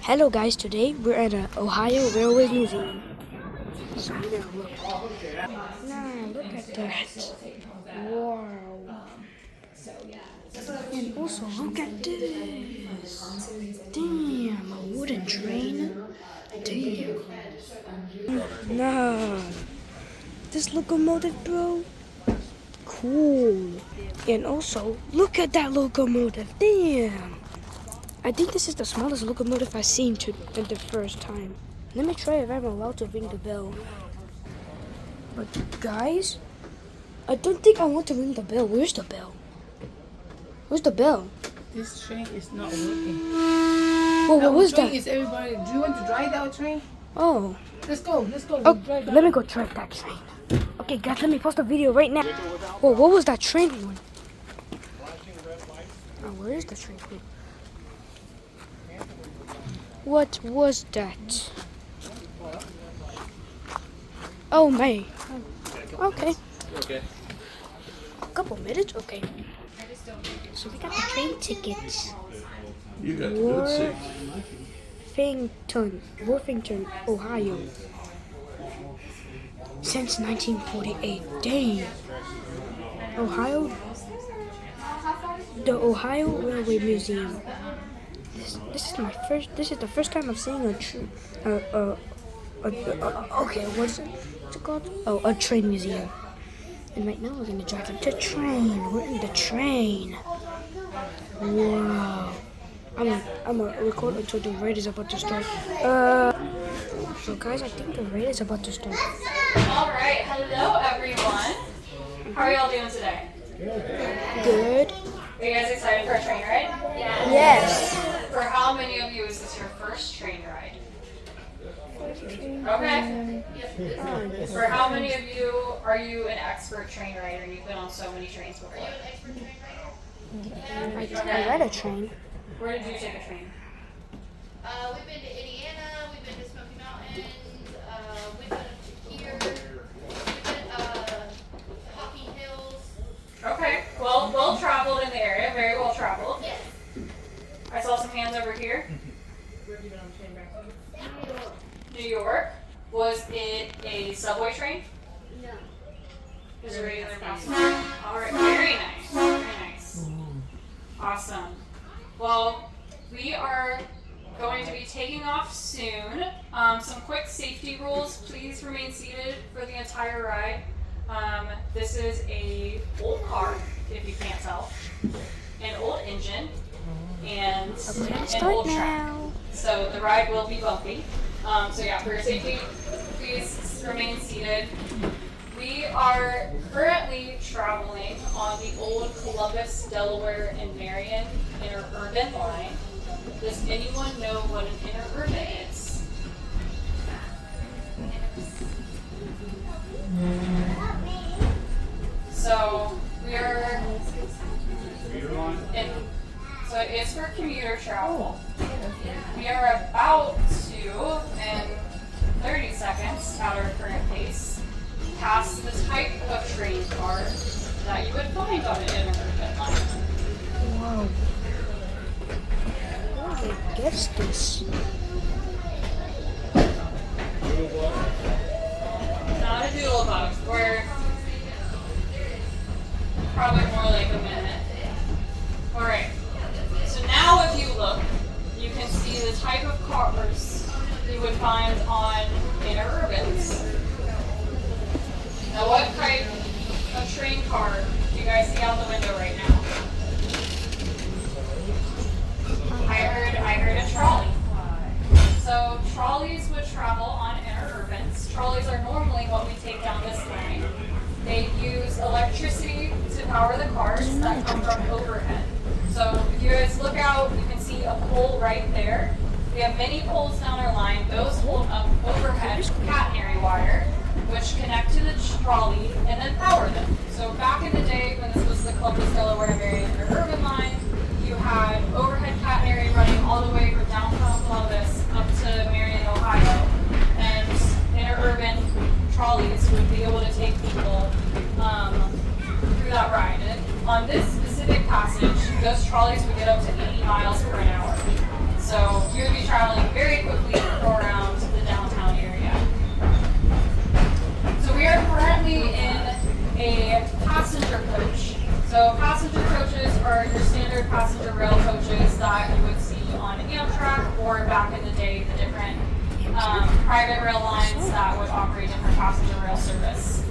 Hello guys, today we're at the Ohio Railway Museum. So we're gonna look. Now look at that. Wow. And also look at this. Damn, a wooden train. Damn. Nah. This locomotive, bro. Cool. And also, look at that locomotive. Damn. I think this is the smallest locomotive I've seen at the first time. Let me try if I'm allowed to ring the bell. But guys, I don't think I want to ring the bell. Where's the bell? Where's the bell? This train is not working. Whoa, what was that? Is everybody? Do you want to drive that train? Oh. Let's go. Let's go. Oh, Drive that. let me go drive that train. Okay, guys, let me post the video right now. Whoa, what was that train one? Oh, where is the train one? What was that? Oh, May. Okay. Okay. A couple minutes? Okay. So we got the train tickets. You got the good seat. Worthington, Ohio. Since 1948. Dang. Ohio. The Ohio Railway Museum. This is the first time I'm seeing okay, what's it called? Oh, a train museum. And right now we're gonna drive into train. We're in the train. Wow. I'm gonna record until the ride is about to start. So guys, I think the ride is about to start. Alright, hello everyone. How are y'all doing today? Good. Are you guys excited for a train ride? Yes. For how many of you is this your first train ride? Okay. For how many of you are you an expert train rider? You've been on so many trains before. I ride a train. Where did you take a train? We've been to Indiana, we've been to Smoky Mountains, we've been to here, we've been Hocking Hills. Okay. Well traveled in the area. Very well traveled. Yes. I saw some hands over here. New York. Was it a subway train? No. Is it a regular bus? Alright, very nice. Very nice. Awesome. Well, we are going to be taking off soon. Some quick safety rules. Please remain seated for the entire ride. This is a old car, if you can't tell. An old engine and an old track. So the ride will be bumpy. So yeah, for your safety, please remain seated. We are currently traveling on the old Columbus, Delaware, and Marion interurban line. Does anyone know what an interurban is? So we are so it is for commuter travel. We are about to, in 30 seconds at our current pace, pass the type of train car that you would find on an interurban line. Wow. Who gets this? Not a doodle bug. We're probably more like a minute. Alright. So now if you look, you can see the type of cars you would find on interurbans. Now what type of train car do you guys see out the window right now? I heard a trolley. So trolleys would travel on interurbans. Trolleys are normally what we take down this line. They use electricity to power the cars that come from overhead. So if you guys look out, you can see a pole right there. We have many poles down our line. Those hold up overhead catenary wire, which connect to the trolley and then power them. So back in the day, when this was the Columbus, Delaware, Marion interurban line, you had overhead catenary running all the way from downtown Columbus up to Marion, Ohio. And interurban trolleys would be able to take people through that ride. And on this specific passage, those trolleys would get up to 80 miles per hour. So you would be traveling very quickly around the downtown area. So we are currently in a passenger coach. So passenger coaches are your standard passenger rail coaches that you would see on Amtrak, or back in the day, the different private rail lines that would operate different passenger rail service.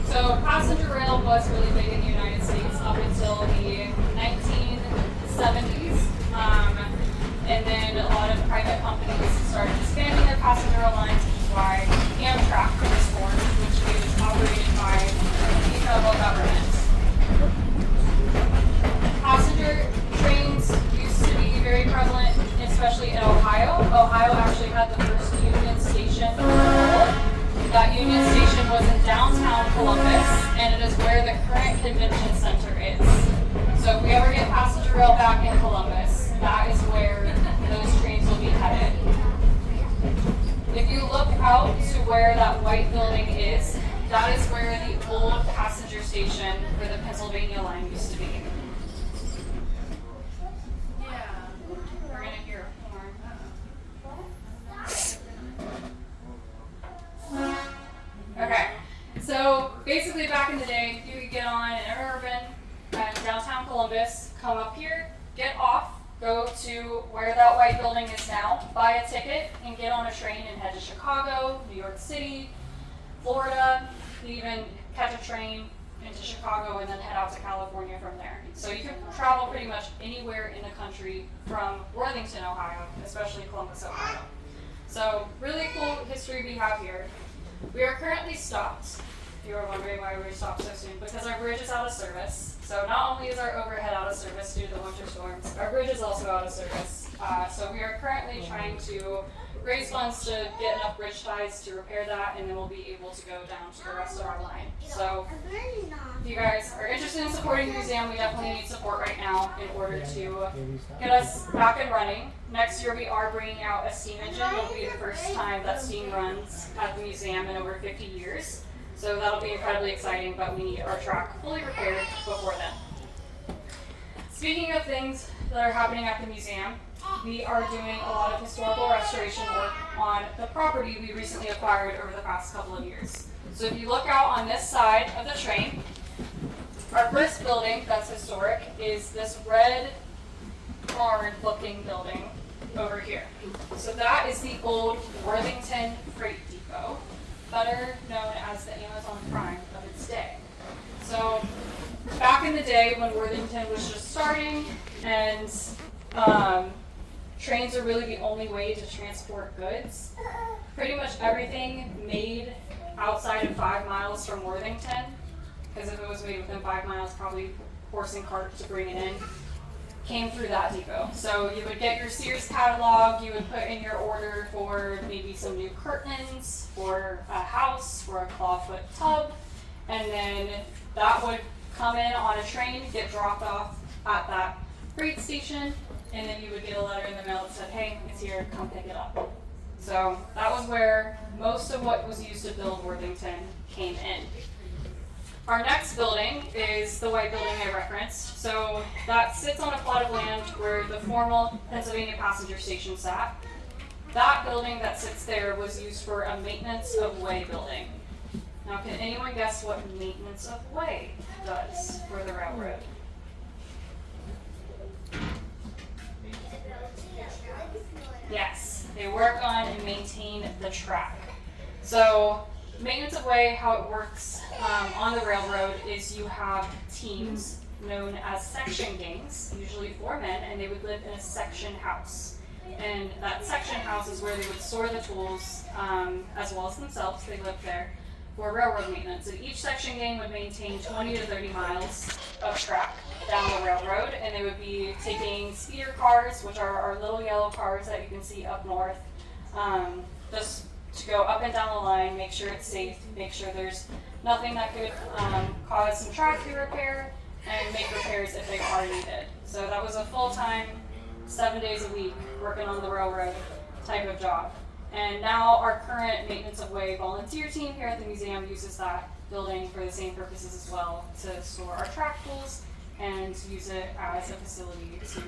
So passenger rail was really big in the United States up until the 1970s. And then a lot of private companies started expanding their passenger rail lines, which is why Amtrak was formed, which is operated by the federal government. Passenger trains used to be very prevalent, especially in Ohio. Ohio actually had the first Union Station in the world. That Union Station was in downtown Columbus, and it is where the current convention center is. So if we ever get passenger rail back in Columbus, that is where those trains will be headed. If you look out to where that white building is, that is where the old passenger station for the Pennsylvania line used to be. Yeah, we're gonna hear a horn. Okay, so basically back in the day, you could get on an interurban at downtown Columbus, come up here, get off, go to where that white building is now, buy a ticket, and get on a train and head to Chicago, New York City, Florida. You even catch a train into Chicago and then head out to California from there. So you can travel pretty much anywhere in the country from Worthington, Ohio, especially Columbus, Ohio. So really cool history we have here. We are currently stopped. If you were wondering why we were stopped so soon, because our bridge is out of service. So not only is our overhead out of service due to the winter storms, our bridge is also out of service. So we are currently trying to raise funds to get enough bridge ties to repair that, and then we'll be able to go down to the rest of our line. So if you guys are interested in supporting the museum, we definitely need support right now in order to get us back and running. Next year we are bringing out a steam engine. It'll be the first time that steam runs at the museum in over 50 years. So that'll be incredibly exciting, but we need our track fully repaired before then. Speaking of things that are happening at the museum, we are doing a lot of historical restoration work on the property we recently acquired over the past couple of years. So if you look out on this side of the train, our first building that's historic is this red barn looking building over here. So that is the old Worthington Freight Depot, better known as the Amazon Prime of its day. So back in the day when Worthington was just starting and trains are really the only way to transport goods, pretty much everything made outside of 5 miles from Worthington, because if it was made within 5 miles, probably horse and cart to bring it in, came through that depot. So you would get your Sears catalog, you would put in your order for maybe some new curtains, for a house, for a clawfoot tub, and then that would come in on a train, get dropped off at that freight station, and then you would get a letter in the mail that said, hey, it's here, come pick it up. So that was where most of what was used to build Worthington came in. Our next building is the white building I referenced. So that sits on a plot of land where the former Pennsylvania passenger station sat. That building that sits there was used for a maintenance of way building. Now, can anyone guess what maintenance of way does for the railroad? Yes, they work on and maintain the track. So maintenance of way, how it works on the railroad is you have teams known as section gangs, usually 4 men, and they would live in a section house. And that section house is where they would store the tools as well as themselves. They lived there for railroad maintenance. And each section gang would maintain 20 to 30 miles of track down the railroad, and they would be taking speeder cars, which are our little yellow cars that you can see up north, just to go up and down the line, make sure it's safe, make sure there's nothing that could cause some track to repair, and make repairs if they are needed. So that was a full-time, 7 days a week, working on the railroad type of job. And now our current maintenance of way volunteer team here at the museum uses that building for the same purposes as well, to store our track tools and use it as a facility to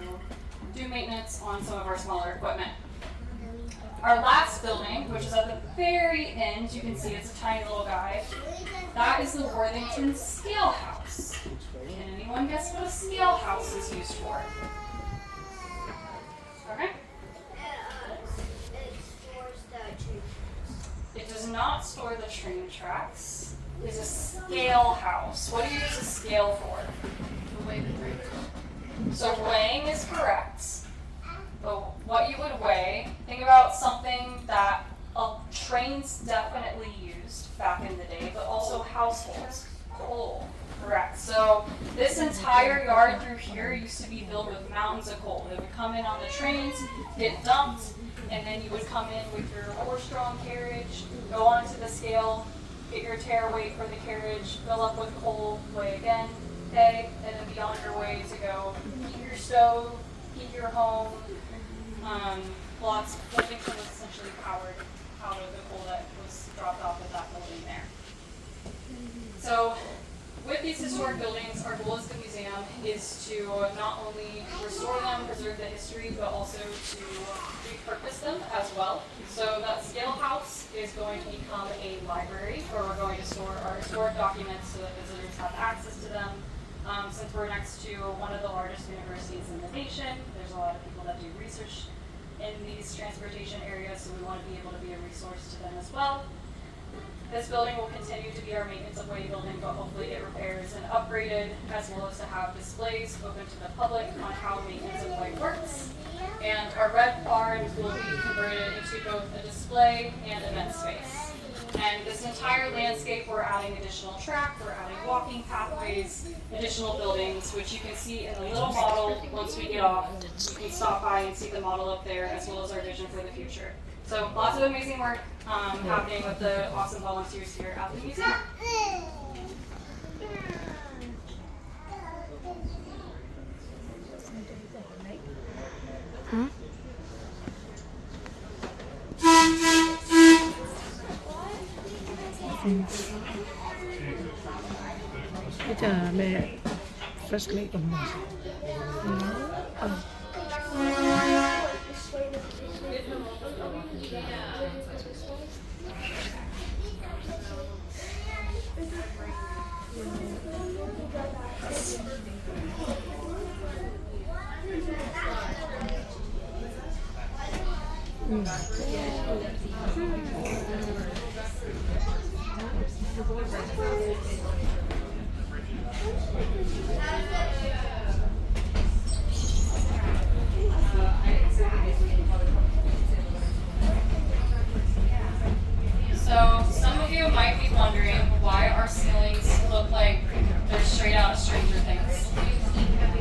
do maintenance on some of our smaller equipment. Our last building, which is at the very end, you can see it's a tiny little guy. That is the Worthington Scale House. Can anyone guess what a scale house is used for? Okay. It does not store the train tracks. It's a scale house. What do you use a scale for? The way the train goes. So weighing is correct. But what you would weigh, think about something that trains definitely used back in the day, but also households. Coal. Correct. So this entire yard through here used to be filled with mountains of coal. They would come in on the trains, get dumped, and then you would come in with your horse-drawn carriage, go onto the scale, get your tare weight for the carriage, fill up with coal, weigh again, okay, and then be on your way to go heat your stove, heat your home. Worthington was essentially powered out of the coal that was dropped off at that building there. So with these historic buildings, our goal as the museum is to not only restore them, preserve the history, but also to repurpose them as well. So that scale house is going to become a library where we're going to store our historic documents so that visitors have access to them. Since we're next to one of the largest universities in the nation, there's a lot of people that do research in these transportation areas, so we want to be able to be a resource to them as well. This building will continue to be our maintenance of way building, but hopefully get repairs and upgraded, as well as to have displays open to the public on how maintenance of way works. And our red barn will be converted into both a display and event space. And this entire landscape, we're adding additional track, we're adding walking pathways, additional buildings, which you can see in the little model. Once we get off, you can stop by and see the model up there, as well as our vision for the future. So lots of amazing work happening with the awesome volunteers here at the museum. Huh? Bây giờ mẹ firstly cầm một. So some of you might be wondering why our ceilings look like they're straight out of Stranger Things.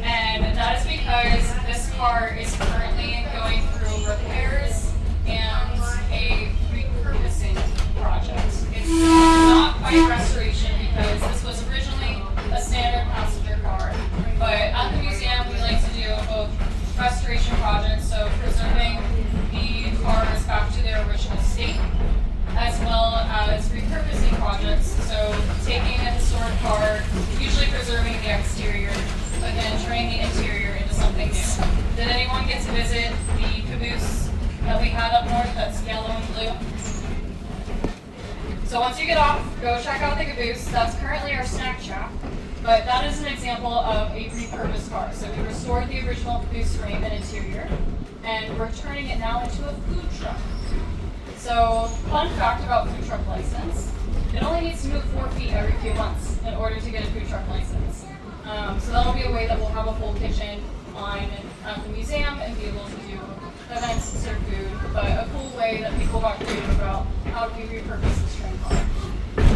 And that is because this car is currently going through repairs and a repurposing project. It's not quite restoration because this was originally a standard passenger car. But at the museum, we like to do both restoration projects, so preserving the cars back to their original state, as well as repurposing projects, so taking a historic car, usually preserving the exterior, but then turning the interior into something new. Did anyone get to visit the caboose that we had up north that's yellow and blue? So once you get off, go check out the caboose. That's currently our snack shack, but that is an example of a repurposed car. So we restored the original caboose frame and interior, and we're turning it now into a food truck. So, fun fact about food truck license, it only needs to move 4 feet every few months in order to get a food truck license. So that'll be a way that we'll have a full kitchen on at the museum and be able to do events and serve food, but a cool way that people got creative about how do we repurpose this train car.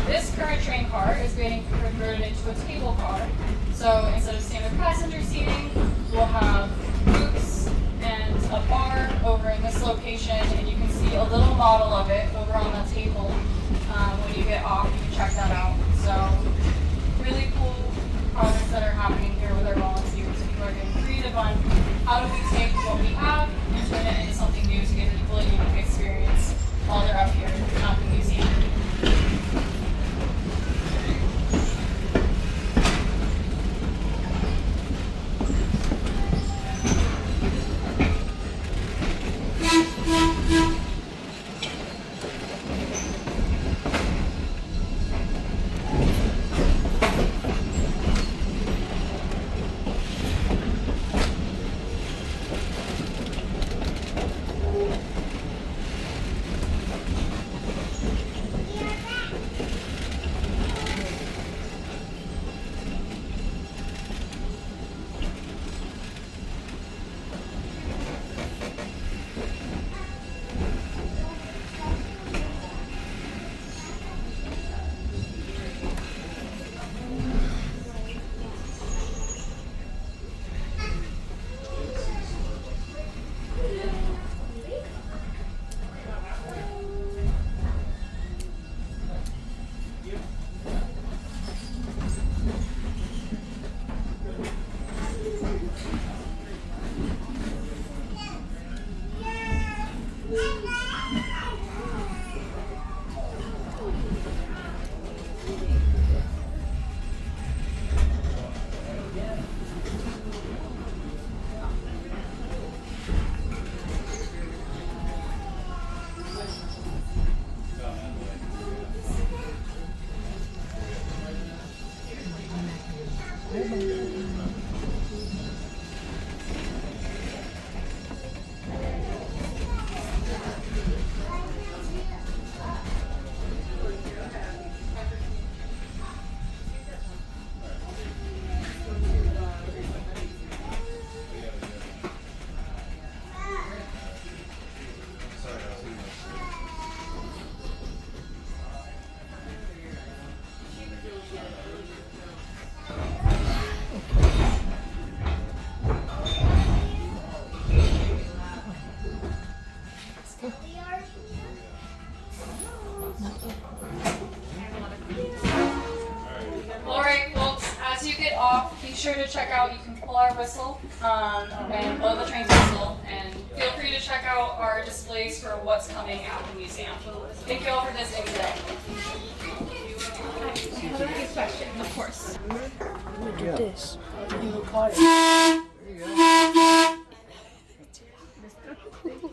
This current train car is being converted into a table car. So instead of standard passenger seating, we'll have booths and a bar over in this location, and you can see a little model of it over on the table. When you get off, you can check that out. So really cool projects that are happening here with our volunteers. People are getting creative on how do we take what we have and turn it into something new to give people a unique experience while they're up here at the museum. sure to check out, you can pull our whistle and blow the train's whistle, and feel free to check out our displays for what's coming at the museum. Thank you all for visiting today. I have a quick question, of course. Look at this. You will call it.